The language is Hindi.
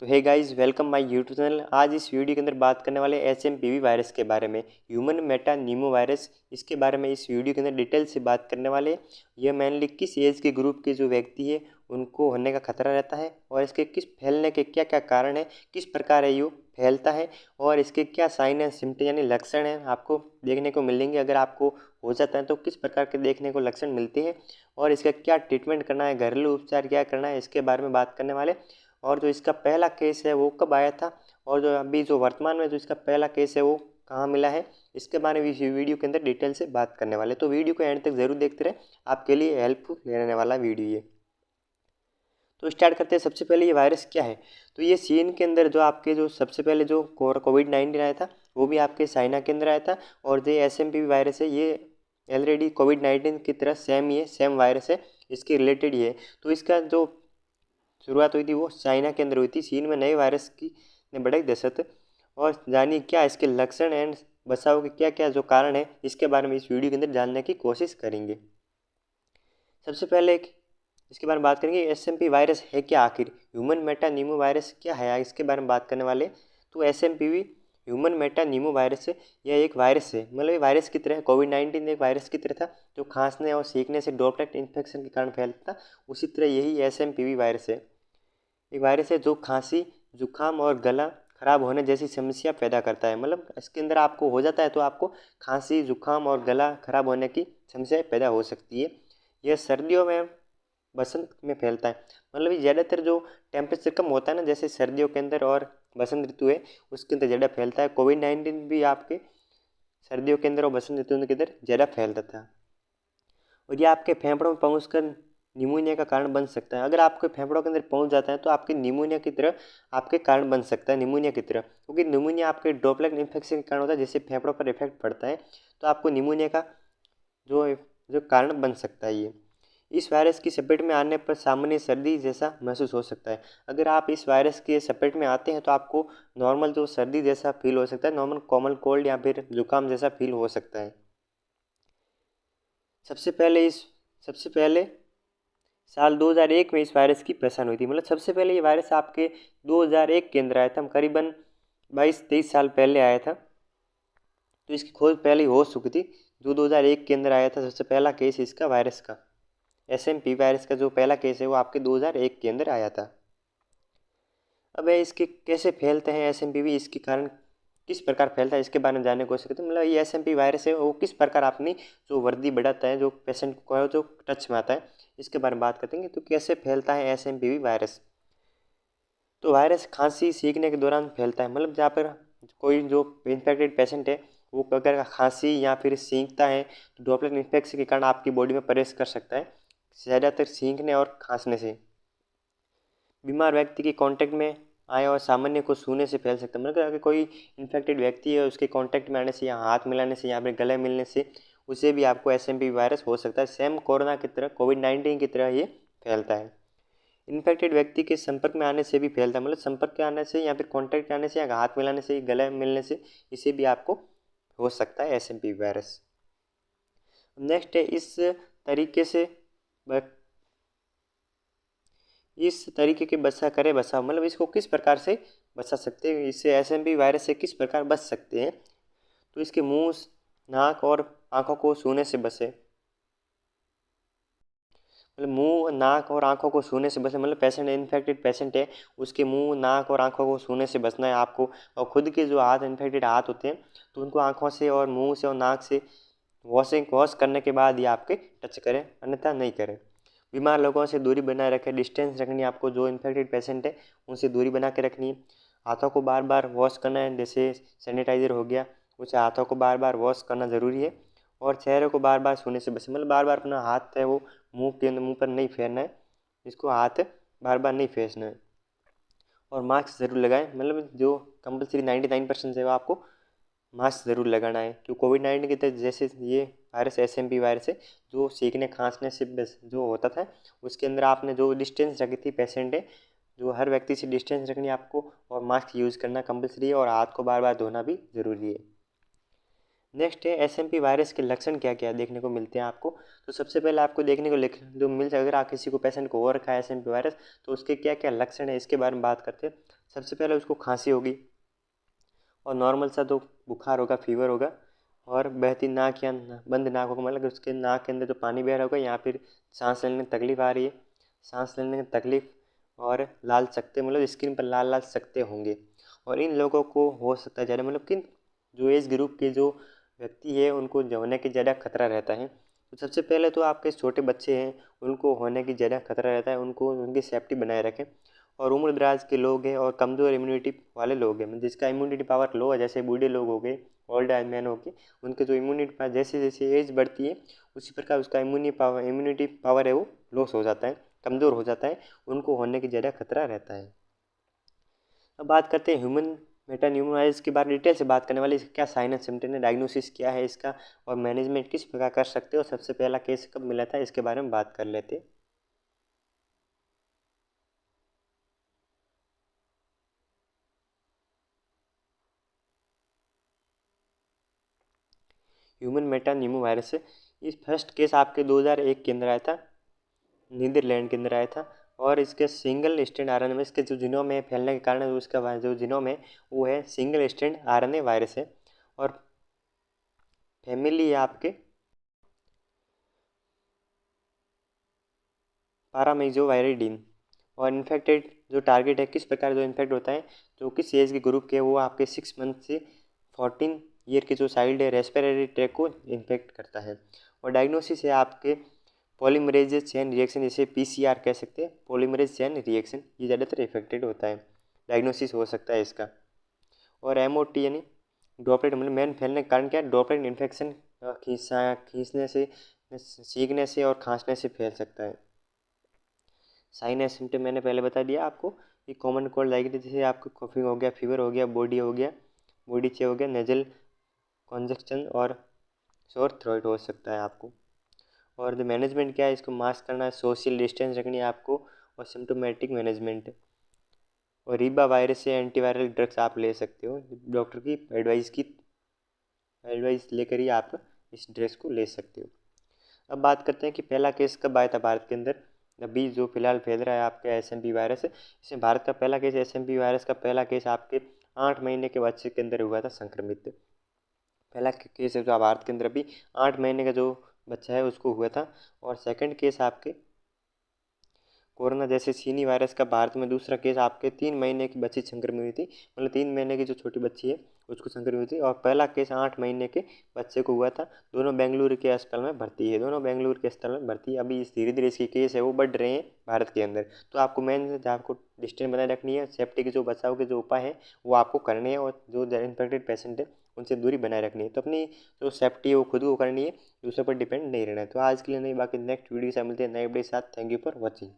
तो hey guys, welcome my YouTube channel. आज इस वीडियो के अंदर बात करने वाले एचएमपीवी वायरस के बारे में, ह्यूमन मेटा नीमो वायरस। इसके बारे में इस वीडियो के अंदर डिटेल से बात करने वाले। यह मेनली किस एज के ग्रुप के जो व्यक्ति है उनको होने का खतरा रहता है, और इसके किस फैलने के क्या क्या कारण है, किस प्रकार है ये फैलता है, और इसके क्या साइन एंड सिम्टम यानी लक्षण हैं आपको देखने को मिलेंगे। अगर आपको हो जाता है तो किस प्रकार के देखने को लक्षण मिलते हैं, और इसका क्या ट्रीटमेंट करना है, घरेलू उपचार क्या करना है, इसके बारे में बात करने वाले। और जो इसका पहला केस है वो कब आया था, और जो अभी जो वर्तमान में जो इसका पहला केस है वो कहाँ मिला है, इसके बारे में इस वीडियो के अंदर डिटेल से बात करने वाले। तो वीडियो को एंड तक जरूर देखते रहे, आपके लिए हेल्पफुल रहने वाला वीडियो ये। तो स्टार्ट करते हैं। सबसे पहले ये वायरस क्या है। तो ये चीन के अंदर जो आपके जो सबसे पहले जो कोविड-19 आया था वो भी आपके चाइना के अंदर आया था। और जो एसएमपी वायरस है ये ऑलरेडी कोविड-19 की तरह सेम ही है, सेम वायरस है, इसके रिलेटेड ही है। तो इसका जो शुरुआत हुई थी वो चाइना के अंदर हुई थी। चीन में नए वायरस की ने बढ़ाई दहशत। और जानिए क्या इसके लक्षण एंड बचाव के क्या क्या जो कारण है, इसके बारे में इस वीडियो के अंदर जानने की कोशिश करेंगे। सबसे पहले इसके बारे में बात करेंगे, एसएमपी वायरस है क्या आखिर, ह्यूमन मेटा नीमो वायरस क्या है, इसके बारे में बात करने वाले। तो एसएमपीवी ह्यूमन मेटा नीमो वायरस है, यह एक वायरस है, मतलब ये वायरस की तरह कोविड-19 एक वायरस की तरह था जो खांसने और सीखने से ड्रॉपलेट इन्फेक्शन के कारण फैलता था। उसी तरह यही एसएमपीवी वायरस है, एक वायरस है जो खांसी, जुकाम और गला खराब होने जैसी समस्या पैदा करता है। मतलब इसके अंदर आपको हो जाता है तो आपको खांसी, जुकाम और गला खराब होने की समस्या पैदा हो सकती है। यह सर्दियों में, बसंत में फैलता है। मतलब ये ज़्यादातर जो टेम्परेचर कम होता है ना, जैसे सर्दियों के अंदर और बसंत ऋतु है, उसके अंदर ज़्यादा फैलता है। कोविड-19 भी आपके सर्दियों के अंदर और बसंत ऋतु के अंदर ज़्यादा फैलता था, और ये आपके फेफड़ों में पहुंचकर निमोनिया का कारण बन सकता है। अगर आपके फेफड़ों के अंदर पहुंच जाता है तो आपके निमोनिया की तरह आपके कारण बन सकता है, निमोनिया की तरह, क्योंकि निमोनिया आपके ड्रॉपलेट इन्फेक्शन के कारण होता है, जिससे फेफड़ों पर इफेक्ट पड़ता है। तो आपको निमोनिया का जो जो कारण बन सकता है ये। इस वायरस की चपेट में आने पर सामान्य सर्दी जैसा महसूस हो सकता है। अगर आप इस वायरस के चपेट में आते हैं तो आपको नॉर्मल जो सर्दी जैसा फील हो सकता है, नॉर्मल कॉमन कोल्ड या फिर जुकाम जैसा फील हो सकता है। सबसे पहले साल 2001 में इस वायरस की पहचान हुई थी। मतलब सबसे पहले ये वायरस आपके 2001 के अंदर आया था, करीबन 22-23 साल पहले आया था। तो इसकी खोज पहले ही हो चुकी थी, जो 2001 के अंदर आया था सबसे पहला केस इसका वायरस का। एसएमपी वायरस का जो पहला केस है वो आपके 2001 के अंदर आया था। अब ये इसके कैसे फैलते हैं एसएमपीवी, इसके कारण किस प्रकार फैलता है, इसके बारे में जानने की कोशिश करते हैं। मतलब ये एसएमपी वायरस है वो किस प्रकार अपनी जो वर्दी बढ़ाता है, जो पेशेंट को जो टच में आता है, इसके बारे में बात करेंगे। तो कैसे फैलता है एसएमपीवी वायरस। तो वायरस खांसी सीखने के दौरान फैलता है। मतलब जहाँ पर कोई जो इन्फेक्टेड पेशेंट है वो अगर खांसी या फिर सींखता है तो ड्रॉपलेट इन्फेक्शन के कारण आपकी बॉडी में प्रवेश कर सकता है, ज़्यादातर सींखने और खांसने से। बीमार व्यक्ति के कांटेक्ट में आए और सामान्य को छूने से फैल सकता है। मतलब अगर कोई इन्फेक्टेड व्यक्ति है उसके कांटेक्ट में आने से या हाथ मिलाने से या फिर गले मिलने से उसे भी आपको एसएमपी वायरस हो सकता है। सेम कोरोना की तरह, कोविड-19 की तरह ये फैलता है। इन्फेक्टेड व्यक्ति के संपर्क में आने से भी फैलता है। मतलब संपर्क के आने से या फिर कांटेक्ट के आने से या हाथ मिलाने से, गले मिलने से, इसे भी आपको हो सकता है एसएमपी वायरस। नेक्स्ट है तरीके से इस तरीके के बचाव, मतलब इसको किस प्रकार से बचा सकते हैं, इससे एसएमपी वायरस से किस प्रकार बच सकते हैं। तो इसके मुंह, नाक और आंखों को छूने से बचे। मतलब मुंह, नाक और आंखों को छूने से बचना, मतलब पेशेंट इन्फेक्टेड पेशेंट है उसके मुंह, नाक और आंखों को छूने से बचना है आपको। और खुद के जो हाथ इन्फेक्टेड हाथ होते हैं तो उनको आंखों से और मुंह से और नाक से वॉश करने के बाद ही आपके टच करें, अन्यथा नहीं करें। बीमार लोगों से दूरी बनाए रखें, डिस्टेंस रखनी है आपको। जो इन्फेक्टेड पेशेंट है उनसे दूरी बना के रखनी है। हाथों को बार बार वॉश करना है, जैसे सैनिटाइज़र हो गया, उसे हाथों को बार बार वॉश करना ज़रूरी है। और चेहरे को बार बार छूने से बचें, मतलब बार बार अपना हाथ है वो मुंह पर नहीं फेरना है, इसको हाथ बार बार नहीं फेंसना है। और मास्क ज़रूर लगाएं, मतलब जो कंपलसरी 99% है वो आपको मास्क ज़रूर लगाना है। क्योंकि कोविड-19 की तरह जैसे ये वायरस एसएमपी वायरस है जो सीखने खांसने से बस जो होता था, उसके अंदर आपने जो डिस्टेंस रखी थी पेशेंट है, जो हर व्यक्ति से डिस्टेंस रखनी है आपको, और मास्क यूज़ करना कंपलसरी है, और हाथ को बार बार धोना भी ज़रूरी है। नेक्स्ट है एसएमपी वायरस के लक्षण क्या क्या देखने को मिलते हैं आपको। तो सबसे पहले आपको देखने को जो मिल जाए, अगर आप किसी को पेशेंट को हो रखा है एसएमपी वायरस तो उसके क्या क्या लक्षण है, इसके बारे में बात करते हैं। सबसे पहले उसको खांसी होगी और नॉर्मल सा तो बुखार होगा, फीवर होगा और बहती नाक या बंद नाक होगा, मतलब उसके नाक के अंदर जो पानी बह रहा होगा या फिर सांस लेने में तकलीफ आ रही है, सांस लेने में तकलीफ और लाल चकत्ते, मतलब स्किन पर लाल लाल चकत्ते होंगे। और इन लोगों को हो सकता है ज़्यादा, मतलब कि जो एज ग्रुप के जो व्यक्ति है उनको होने की ज़्यादा खतरा रहता है। तो सबसे पहले तो आपके छोटे बच्चे हैं उनको होने की ज़्यादा खतरा रहता है, उनको उनकी सेफ्टी बनाए रखें। और उम्र दराज के लोग हैं और कमज़ोर इम्यूनिटी वाले लोग हैं, जिसका इम्यूनिटी पावर लो है, जैसे बूढ़े लोग हो गए, ओल्ड एज मैन हो गए, उनके जो इम्यूनिटी पावर जैसे जैसे एज बढ़ती है उसी प्रकार उसका इम्यूनिटी पावर है वो लॉस हो जाता है, कमज़ोर हो जाता है, उनको होने की ज़्यादा खतरा रहता है। अब बात करते हैं ह्यूमन मेटान्यूमोनाइज के बारे में डिटेल से बात करने वाले, इसका क्या साइन एंड सिम्टम है, डायग्नोसिस क्या है इसका और मैनेजमेंट किस प्रकार कर सकते हो, सबसे पहला केस कब मिला था इसके बारे में बात कर लेते हैं। ह्यूमन मेटान्यूमो वायरस है, इस फर्स्ट केस आपके 2001 के अंदर आया था, नीदरलैंड के अंदर आया था। और इसके सिंगल स्ट्रैंड आरएनए में इसके जो जीनोम है फैलने के कारण उसका जो जीनोम है वो है सिंगल स्ट्रैंड आरएनए वायरस है। और फैमिली है आपके पारामीजोवायरिडीन। और इन्फेक्टेड जो टारगेट है किस प्रकार जो इन्फेक्ट होता है, जो किस एज के ग्रुप के, वो आपके 6 मंथ से 14 ईयर के जो चाइल्ड है रेस्पिरेटरी ट्रैक को इन्फेक्ट करता है। और डायग्नोसिस है आपके पॉलीमरेज चेन रिएक्शन, जिसे पीसीआर कह सकते हैं, पॉलीमरेज चेन रिएक्शन, ये ज़्यादातर इफेक्टेड होता है, डायग्नोसिस हो सकता है इसका। और एमओटी यानी ड्रॉपलेट, मतलब मेन फैलने का कारण क्या है, ड्रॉपलेट इन्फेक्शन खींचने से, सीखने से और खांसने से फैल सकता है। साइन एंड सिम्टम मैंने पहले बता दिया आपको, ये कॉमन कोल्ड लाइक जैसे आपको कॉफिंग हो गया, फीवर हो गया, बॉडी चे हो गया, नेजल कॉन्जेक्शन और शोर थ्रोट हो सकता है आपको। और जो मैनेजमेंट क्या है, इसको मास्क करना है, सोशल डिस्टेंस रखनी है आपको और सिम्टोमेटिक मैनेजमेंट। और रीबा वायरस से एंटीवायरल ड्रग्स आप ले सकते हो, डॉक्टर की एडवाइस लेकर ही आप इस ड्रग्स को ले सकते हो। अब बात करते हैं कि पहला केस कब आया था भारत के अंदर। अभी जो फिलहाल फैल रहा है आपका एसएमपी वायरस है, इसमें भारत का पहला केस, एसएमपी वायरस का पहला केस आपके 8 महीने के बच्चे के अंदर हुआ था संक्रमित। पहला केस है जो भारत के अंदर अभी 8 महीने का जो बच्चा है उसको हुआ था। और सेकंड केस आपके कोरोना जैसे चीनी वायरस का भारत में दूसरा केस आपके 3 महीने की बच्ची संक्रमित हुई थी, मतलब 3 महीने की जो छोटी बच्ची है उसको संक्रमित हुई थी। और पहला केस 8 महीने के बच्चे को हुआ था। दोनों बेंगलुरु के अस्पताल में भर्ती है, दोनों बेंगलुरु के अस्पताल में भर्ती है। अभी इस धीरे धीरे इसके केस है वो बढ़ रहे हैं भारत के अंदर। तो आपको मेन आपको डिस्टेंस बनाए रखनी है, सेफ्टी के जो बचाव के जो उपाय हैं वो आपको करने हैं, और जो इन्फेक्टेड पेशेंट है उनसे दूरी बनाए रखनी है। तो अपनी जो सेफ्टी है वो खुद को करनी है, दूसरे पर डिपेंड नहीं रहना है। तो आज के लिए नहीं, बाकी नेक्स्ट वीडियो से मिलते हैं नए अपडेट के साथ। Thank you for watching.